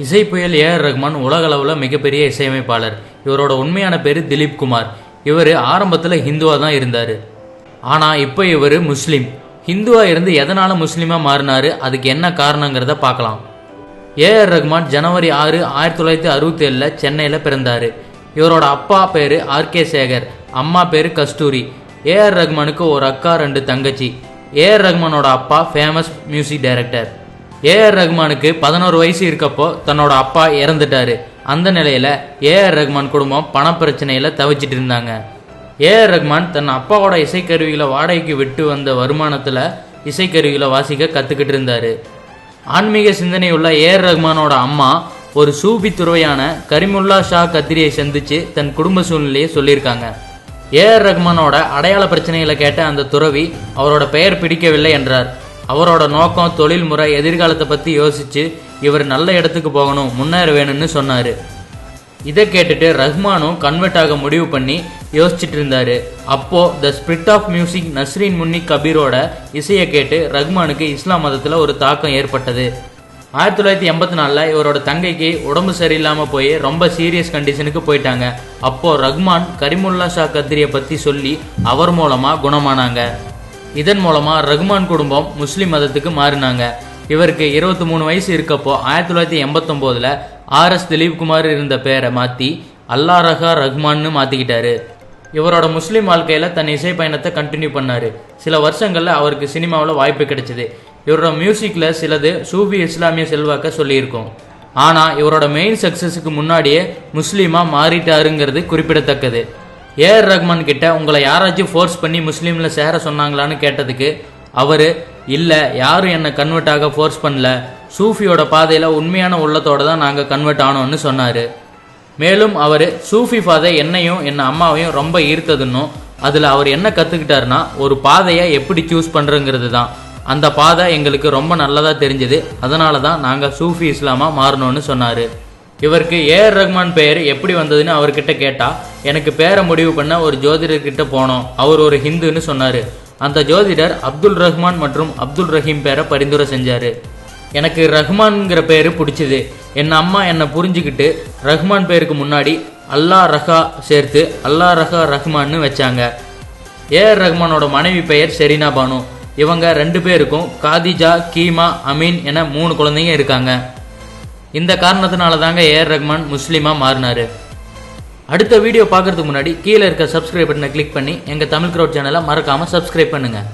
இசை புயல் ஏஆர் ரஹ்மான் உலக அளவில் மிகப்பெரிய இசையமைப்பாளர். இவரோட உண்மையான பேர் திலீப் குமார். இவர் ஆரம்பத்தில் ஹிந்துவா தான் இருந்தார். ஆனால் இப்போ இவர் முஸ்லீம். ஹிந்துவா இருந்து எதனால முஸ்லீமா மாறினாரு, அதுக்கு என்ன காரணங்கிறத பார்க்கலாம். ஏஆர் ரஹ்மான் ஜனவரி 6, 1967 சென்னையில் பிறந்தார். இவரோட அப்பா பேர் ஆர்கே சேகர், அம்மா பேர் கஸ்தூரி. ஏஆர் ரஹ்மானுக்கு ஒரு அக்கா, 2 தங்கச்சி. ஏஆர் ரஹ்மானோட அப்பா ஃபேமஸ் மியூசிக் டைரக்டர். ஏஆர் ரஹ்மானுக்கு 11 வயசு இருக்கப்போ தன்னோட அப்பா இறந்துட்டாரு. அந்த நிலையில ஏஆர் ரஹ்மான் குடும்பம் பணப்பிரச்சனையில தவிச்சிட்டு இருந்தாங்க. ஏஆர் ரஹ்மான் தன் அப்பாவோட இசைக்கருவிகளை வாடகைக்கு விட்டு வந்த வருமானத்துல இசைக்கருவிகளை வாசிக்க கத்துக்கிட்டு இருந்தாரு. ஆன்மீக சிந்தனை உள்ள ஏஆர் ரஹ்மானோட அம்மா ஒரு சூபி துறவியான கரிமுல்லா ஷா கத்ரியை சந்திச்சு தன் குடும்ப சூழ்நிலையை சொல்லியிருக்காங்க. ஏஆர் ரஹ்மானோட அடையாள பிரச்சனைகளை கேட்ட அந்த துறவி அவரோட பெயர் பிடிக்கவில்லை என்றார். அவரோட நோக்கம், தொழில் முறை, எதிர்காலத்தை பற்றி யோசிச்சு இவர் நல்ல இடத்துக்கு போகணும், முன்னேற வேணும்னு சொன்னார். இதை கேட்டுட்டு ரஹ்மானும் கன்வெர்ட் ஆக முடிவு பண்ணி யோசிச்சுட்டு இருந்தாரு. அப்போ the spirit of music Nasreen Munni கபீரோட இசையை கேட்டு ரஹ்மானுக்கு இஸ்லாம் மதத்தில் ஒரு தாக்கம் ஏற்பட்டது. 1984 இவரோட தங்கைக்கு உடம்பு சரியில்லாமல் போய் ரொம்ப சீரியஸ் கண்டிஷனுக்கு போயிட்டாங்க. அப்போ ரஹ்மான் கரிமுல்லா ஷா கத்ரியை பற்றி சொல்லி அவர் மூலமாக குணமானாங்க. இதன் மூலமாக ரஹ்மான் குடும்பம் முஸ்லீம் மதத்துக்கு மாறினாங்க. இவருக்கு 23 வயசு இருக்கப்போ 1989 RS திலீப் குமார் இருந்த பேரை மாற்றி அல்லா ரஹா ரஹ்மான்னு மாற்றிக்கிட்டாரு. இவரோட முஸ்லீம் வாழ்க்கையில் தன் இசை பயணத்தை கண்டினியூ பண்ணார். சில வருஷங்களில் அவருக்கு சினிமாவில் வாய்ப்பு கிடைச்சிது. இவரோட மியூசிக்கில் சிலது சூஃபி இஸ்லாமிய செல்வாக்க சொல்லியிருக்கோம். ஆனால் இவரோட மெயின் சக்ஸஸுக்கு முன்னாடியே முஸ்லீமாக மாறிட்டாருங்கிறது குறிப்பிடத்தக்கது. ஏஆர் ரஹ்மான் கிட்ட உங்களை யாராச்சும் ஃபோர்ஸ் பண்ணி முஸ்லீமில் சேர சொன்னாங்களான்னு கேட்டதுக்கு அவர், இல்லை, யாரும் என்னை கன்வெர்ட் ஆக ஃபோர்ஸ் பண்ணல, சூஃபியோட பாதையில் உண்மையான உள்ளத்தோடு தான் நாங்கள் கன்வெர்ட் ஆனோன்னு சொன்னார். மேலும் அவர் சூஃபி பாதை என்னையும் என் அம்மாவையும் ரொம்ப ஈர்த்ததுன்னும் அதில் அவர் என்ன கற்றுக்கிட்டாருன்னா ஒரு பாதையை எப்படி சூஸ் பண்ணுறங்கிறது தான். அந்த பாதை எங்களுக்கு ரொம்ப நல்லதாக தெரிஞ்சது, அதனால தான் நாங்கள் சூஃபி இஸ்லாமாக மாறணும்னு சொன்னார். இவருக்கு ஏஆர் ரஹ்மான் பெயர் எப்படி வந்ததுன்னு அவர்கிட்ட கேட்டால், எனக்கு பேரை முடிவு பண்ண ஒரு ஜோதிடர்கிட்ட போனோம், அவர் ஒரு ஹிந்துன்னு சொன்னார். அந்த ஜோதிடர் அப்துல் ரஹ்மான் மற்றும் அப்துல் ரஹீம் பேரை பரிந்துரை செஞ்சார். எனக்கு ரஹ்மான்ங்கிற பேர் பிடிச்சிது. என் அம்மா என்னை புரிஞ்சுக்கிட்டு ரஹ்மான் பேருக்கு முன்னாடி அல்லா ரஹா சேர்த்து அல்லா ரஹா ரஹ்மான்னு வச்சாங்க. ஏஆர் ரஹ்மானோட மனைவி பெயர் ஷெரீனா பானு. இவங்க 2 பேருக்கும் காதிஜா, கீமா, அமீன் என 3 குழந்தைங்க இருக்காங்க. இந்த காரணத்தினால தாங்க ஏஆர் ரஹ்மான் முஸ்லீமாக மாறினார். அடுத்த வீடியோ பார்க்கறதுக்கு முன்னாடி கீழே இருக்க சப்ஸ்கிரைப் பட்டனை கிளிக் பண்ணி எங்கள் தமிழ் க்ரௌட் சேனலை மறக்காமல் சப்ஸ்கிரைப் பண்ணுங்கள்.